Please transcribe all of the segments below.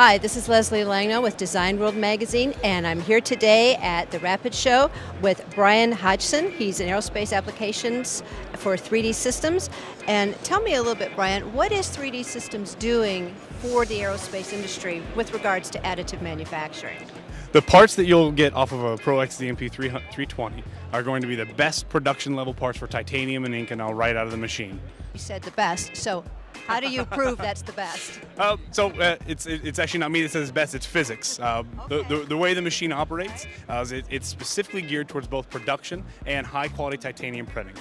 Hi, this is Leslie Langno with Design World Magazine, and I'm here today at the Rapid Show with Bryan Hodgson. He's in aerospace applications for 3D systems. And tell me a little bit, Bryan, what is 3D systems doing for the aerospace industry with regards to additive manufacturing? The parts that you'll get off of a Pro XDMP 320 are going to be the best production level parts for titanium and Inconel right out of the machine. You said the best, so how do you prove that's the best? It's actually not me that says best, it's physics. The way the machine operates, it's specifically geared towards both production and high quality titanium printing.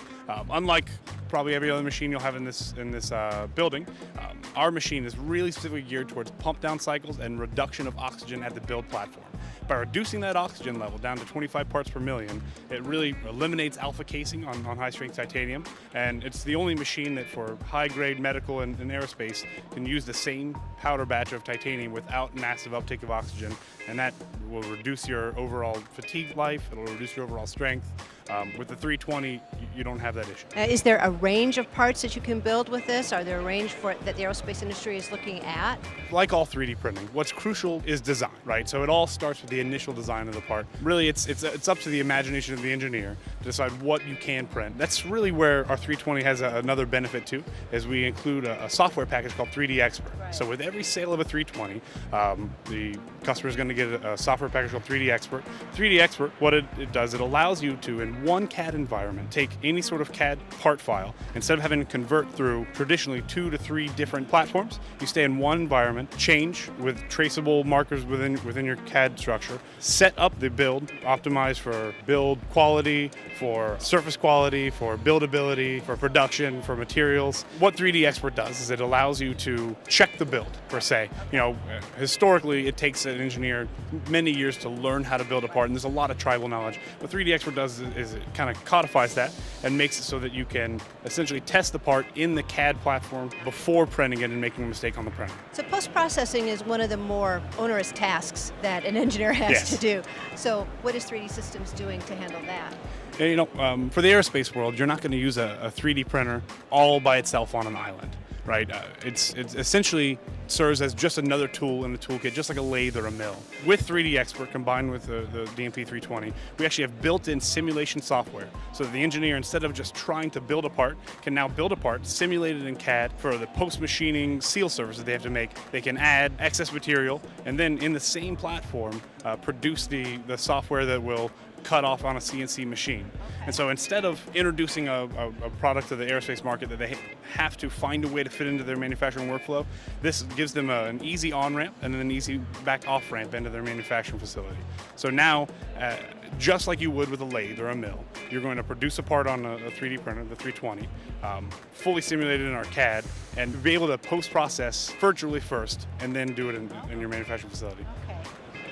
Unlike probably every other machine you'll have in this building, our machine is really specifically geared towards pump down cycles and reduction of oxygen at the build platform. By reducing that oxygen level down to 25 parts per million, it really eliminates alpha casing on high-strength titanium, and it's the only machine that for high-grade medical and aerospace can use the same powder batch of titanium without massive uptake of oxygen, and that will reduce your overall fatigue life, it'll reduce your overall strength. With the 320, you don't have that issue. Is there a range of parts that you can build with this? Are there a range that the aerospace industry is looking at? Like all 3D printing, what's crucial is design, right? So it all starts with the initial design of the part. Really, it's up to the imagination of the engineer to decide what you can print. That's really where our 320 has another benefit too, is we include a software package called 3D Expert. Right. So with every sale of a 320, the customer is going to get a software package called 3D Expert. 3D Expert, what it does, it allows you to, in one CAD environment, take any sort of CAD part file. Instead of having to convert through traditionally 2 to 3 different platforms, you stay in one environment, change with traceable markers within your CAD structure, set up the build, optimize for build quality, for surface quality, for buildability, for production, for materials. What 3D Expert does is it allows you to check the build, per se. You know, historically, it takes an engineer many years to learn how to build a part, and there's a lot of tribal knowledge. What 3D Expert does is it kind of codifies that and makes it so that you can essentially test the part in the CAD platform before printing it and making a mistake on the printer. So post-processing is one of the more onerous tasks that an engineer has to do. So what is 3D Systems doing to handle that? And, you know, for the aerospace world, you're not going to use a 3D printer all by itself on an island. Right, it's essentially serves as just another tool in the toolkit, just like a lathe or a mill. With 3D Expert combined with the DMP 320, we actually have built-in simulation software, so that the engineer, instead of just trying to build a part, can now build a part, simulate it in CAD for the post-machining seal surface that they have to make. They can add excess material, and then in the same platform, produce the software that will cut off on a CNC machine. And so instead of introducing a product to the aerospace market that they have to find a way to fit into their manufacturing workflow, this gives them an easy on-ramp and an easy back off-ramp into their manufacturing facility. So now, just like you would with a lathe or a mill, you're going to produce a part on a 3D printer, the 320, fully simulated in our CAD, and be able to post-process virtually first and then do it in your manufacturing facility. Okay.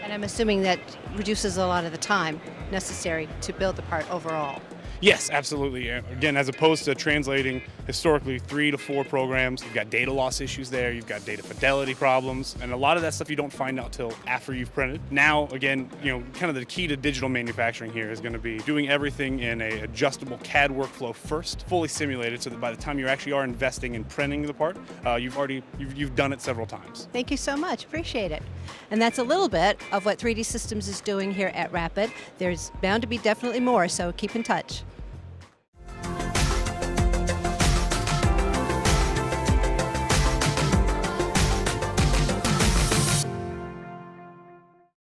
And I'm assuming that reduces a lot of the time necessary to build the part overall. Yes, absolutely. Again, as opposed to translating historically 3 to 4 programs, you've got data loss issues there, you've got data fidelity problems, and a lot of that stuff you don't find out till after you've printed. Now, again, you know, kind of the key to digital manufacturing here is going to be doing everything in an adjustable CAD workflow first, fully simulated, so that by the time you actually are investing in printing the part, you've done it several times. Thank you so much. Appreciate it. And that's a little bit of what 3D Systems is doing here at Rapid. There's bound to be definitely more, so keep in touch.